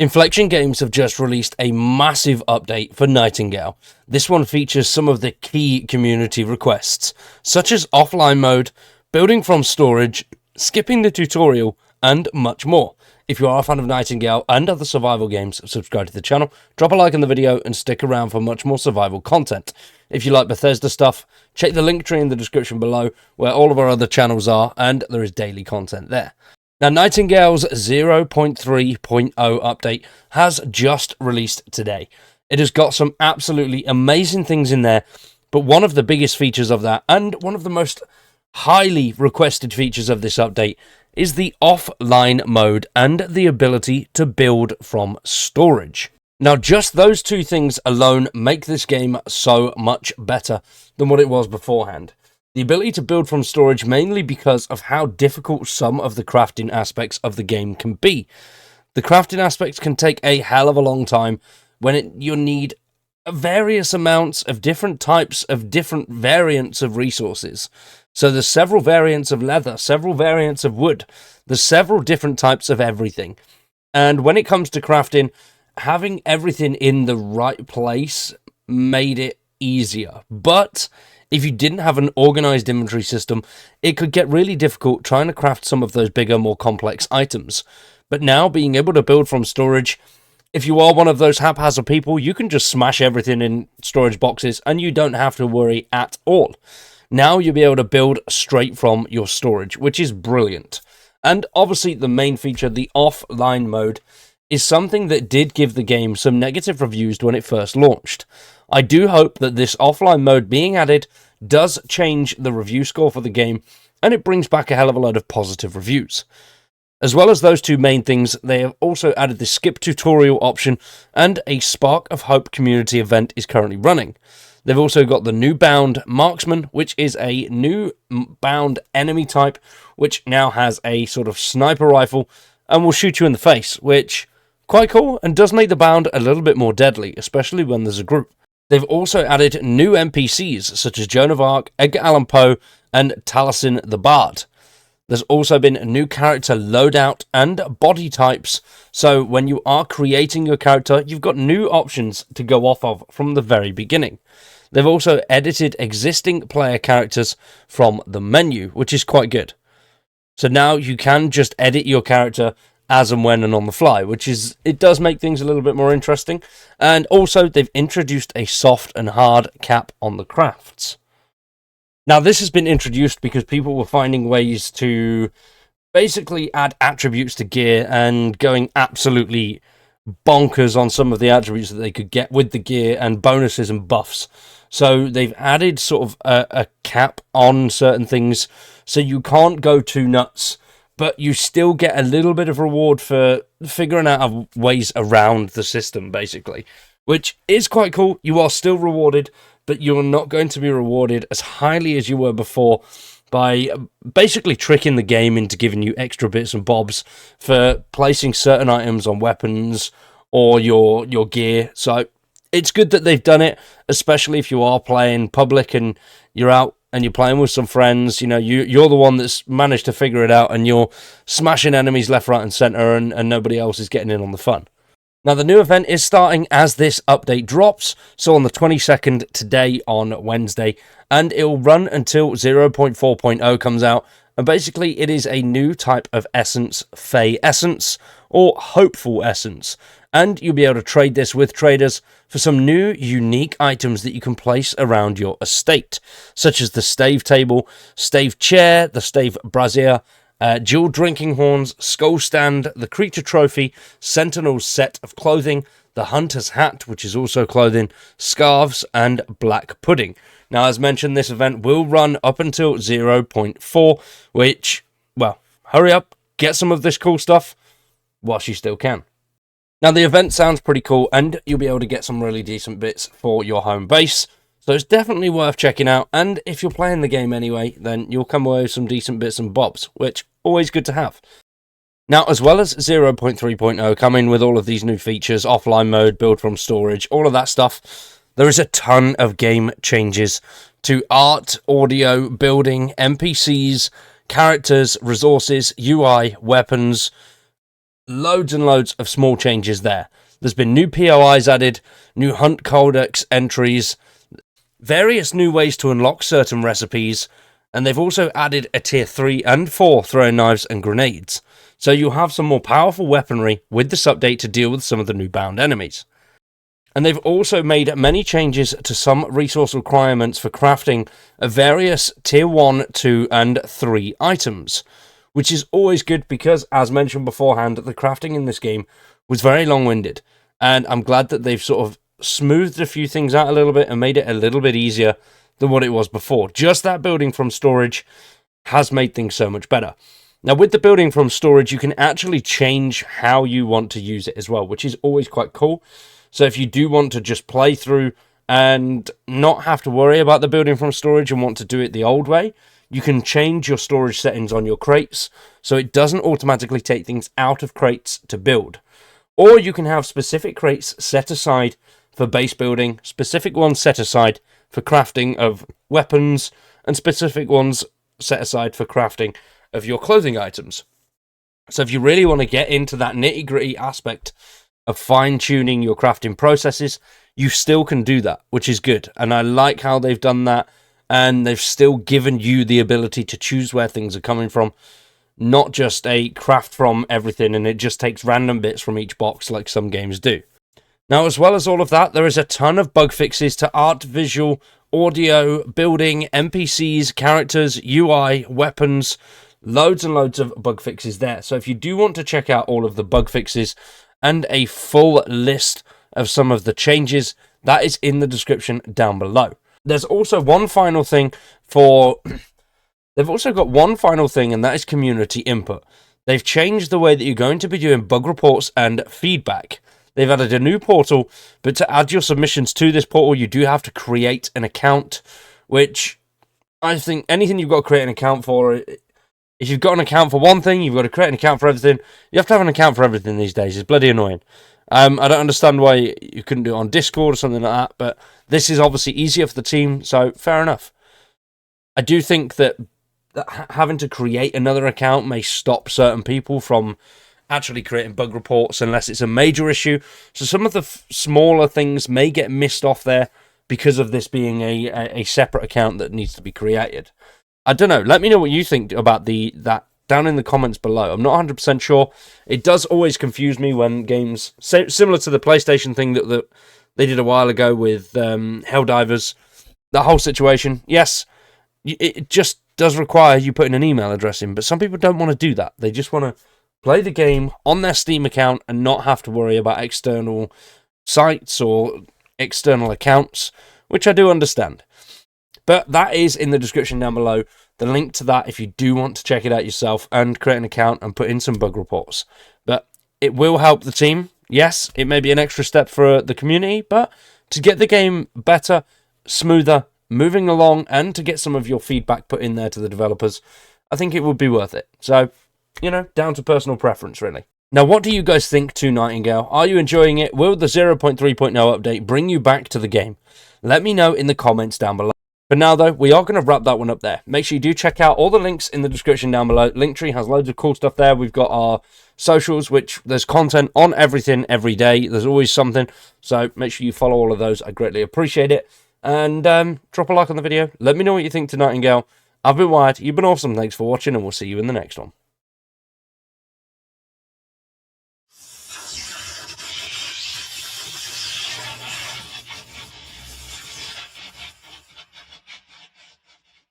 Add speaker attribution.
Speaker 1: Inflection Games have just released a massive update for Nightingale. This one features some of the key community requests, such as offline mode, building from storage, skipping the tutorial, and much more. If you are a fan of Nightingale and other survival games, subscribe to the channel, drop a like on the video, and stick around for much more survival content. If you like Bethesda stuff, check the link tree in the description below, where all of our other channels are, and there is daily content there. Now, Nightingale's 0.3.0 update has just released today. It has got some absolutely amazing things in there, but one of the biggest features of that, and one of the most highly requested features of this update, is the offline mode and the ability to build from storage. Now, just those two things alone make this game so much better than what it was beforehand. The ability to build from storage mainly because of how difficult some of the crafting aspects of the game can be. The crafting aspects can take a hell of a long time when you need various amounts of different types of different variants of resources. So there's several variants of leather, several variants of wood, there's several different types of everything. And when it comes to crafting, having everything in the right place made it easier. But if you didn't have an organized inventory system, it could get really difficult trying to craft some of those bigger, more complex items. But now, being able to build from storage, if you are one of those haphazard people, you can just smash everything in storage boxes and you don't have to worry at all. Now you'll be able to build straight from your storage, which is brilliant. And obviously the main feature, the offline mode, is something that did give the game some negative reviews when it first launched. I do hope that this offline mode being added does change the review score for the game, and it brings back a hell of a load of positive reviews. As well as those two main things, they have also added the skip tutorial option, and a Spark of Hope community event is currently running. They've also got the new bound marksman, which is a new bound enemy type, which now has a sort of sniper rifle and will shoot you in the face, which quite cool and does make the bound a little bit more deadly, especially when there's a group. They've also added new NPCs such as Joan of Arc, Edgar Allan Poe, and Taliesin the Bard. There's also been a new character loadout and body types, so when you are creating your character, you've got new options to go off of from the very beginning. They've also edited existing player characters from the menu, which is quite good. So now you can just edit your character as and when and on the fly, it does make things a little bit more interesting. And also they've introduced a soft and hard cap on the crafts. Now, this has been introduced because people were finding ways to basically add attributes to gear and going absolutely bonkers on some of the attributes that they could get with the gear and bonuses and buffs. So they've added sort of a cap on certain things, so you can't go too nuts, but you still get a little bit of reward for figuring out ways around the system, basically, which is quite cool. You are still rewarded, but you're not going to be rewarded as highly as you were before by basically tricking the game into giving you extra bits and bobs for placing certain items on weapons or your gear. So it's good that they've done it, especially if you are playing public and you're out and you're playing with some friends. You know, you're the one that's managed to figure it out and you're smashing enemies left, right, and center, and nobody else is getting in on the fun. Now, the new event is starting as this update drops, so on the 22nd today on Wednesday, and it will run until 0.4.0 comes out, and basically it is a new type of essence, Fae Essence, or Hopeful Essence, and you'll be able to trade this with traders for some new unique items that you can place around your estate, such as the stave table, stave chair, the stave brazier, dual drinking horns, skull stand, the creature trophy, sentinel's set of clothing, the hunter's hat, which is also clothing, scarves, and black pudding. Now, as mentioned, this event will run up until 0.4, which, well, hurry up, get some of this cool stuff whilst you still can. Now, the event sounds pretty cool, and you'll be able to get some really decent bits for your home base. So it's definitely worth checking out, and if you're playing the game anyway, then you'll come away with some decent bits and bobs, which always good to have. Now, as well as 0.3.0 coming with all of these new features, offline mode, build from storage, all of that stuff, there is a ton of game changes to art, audio, building, NPCs, characters, resources, UI, weapons, loads and loads of small changes there. There's been new POIs added, new hunt codex entries, various new ways to unlock certain recipes, and they've also added a tier 3 and 4 throwing knives and grenades. So you'll have some more powerful weaponry with this update to deal with some of the new bound enemies. And they've also made many changes to some resource requirements for crafting of various tier 1, 2 and 3 items, which is always good because, as mentioned beforehand, the crafting in this game was very long-winded, and I'm glad that they've sort of smoothed a few things out a little bit and made it a little bit easier than what it was before. Just that building from storage has made things so much better. Now, with the building from storage, you can actually change how you want to use it as well, which is always quite cool. So if you do want to just play through and not have to worry about the building from storage and want to do it the old way, you can change your storage settings on your crates so it doesn't automatically take things out of crates to build. Or you can have specific crates set aside for base building, specific ones set aside for crafting of weapons, and specific ones set aside for crafting of your clothing items. So if you really want to get into that nitty-gritty aspect of fine-tuning your crafting processes, you still can do that, which is good. And I like how they've done that, and they've still given you the ability to choose where things are coming from, not just a craft from everything and it just takes random bits from each box like some games do. Now, as well as all of that, there is a ton of bug fixes to art, visual, audio, building, NPCs, characters, UI, weapons, loads and loads of bug fixes there. So if you do want to check out all of the bug fixes and a full list of some of the changes, that is in the description down below. There's also one final thing They've also got one final thing, and that is community input. They've changed the way that you're going to be doing bug reports and feedback. They've added a new portal, but to add your submissions to this portal, you do have to create an account, which I think anything you've got to create an account for, if you've got an account for one thing, you've got to create an account for everything. You have to have an account for everything these days. It's bloody annoying. I don't understand why you couldn't do it on Discord or something like that, but this is obviously easier for the team, so fair enough. I do think that having to create another account may stop certain people from actually creating bug reports unless it's a major issue. So some of the smaller things may get missed off there because of this being a separate account that needs to be created. I don't know. Let me know what you think about that down in the comments below. I'm not 100% sure. It does always confuse me when games, similar to the PlayStation thing that they did a while ago with Helldivers, that whole situation. Yes, it just does require you putting an email address in, but some people don't want to do that. They just want to play the game on their Steam account and not have to worry about external sites or external accounts, which I do understand. But that is in the description down below, the link to that if you do want to check it out yourself and create an account and put in some bug reports. But it will help the team. Yes, it may be an extra step for the community, but to get the game better, smoother, moving along, and to get some of your feedback put in there to the developers, I think it would be worth it. So, down to personal preference, really. Now, what do you guys think to Nightingale? Are you enjoying it? Will the 0.3.0 update bring you back to the game? Let me know in the comments down below. For now, though, we are going to wrap that one up there. Make sure you do check out all the links in the description down below. Linktree has loads of cool stuff there. We've got our socials, which there's content on everything every day. There's always something. So make sure you follow all of those. I greatly appreciate it. And drop a like on the video. Let me know what you think to Nightingale. I've been Wyatt. You've been awesome. Thanks for watching, and we'll see you in the next one.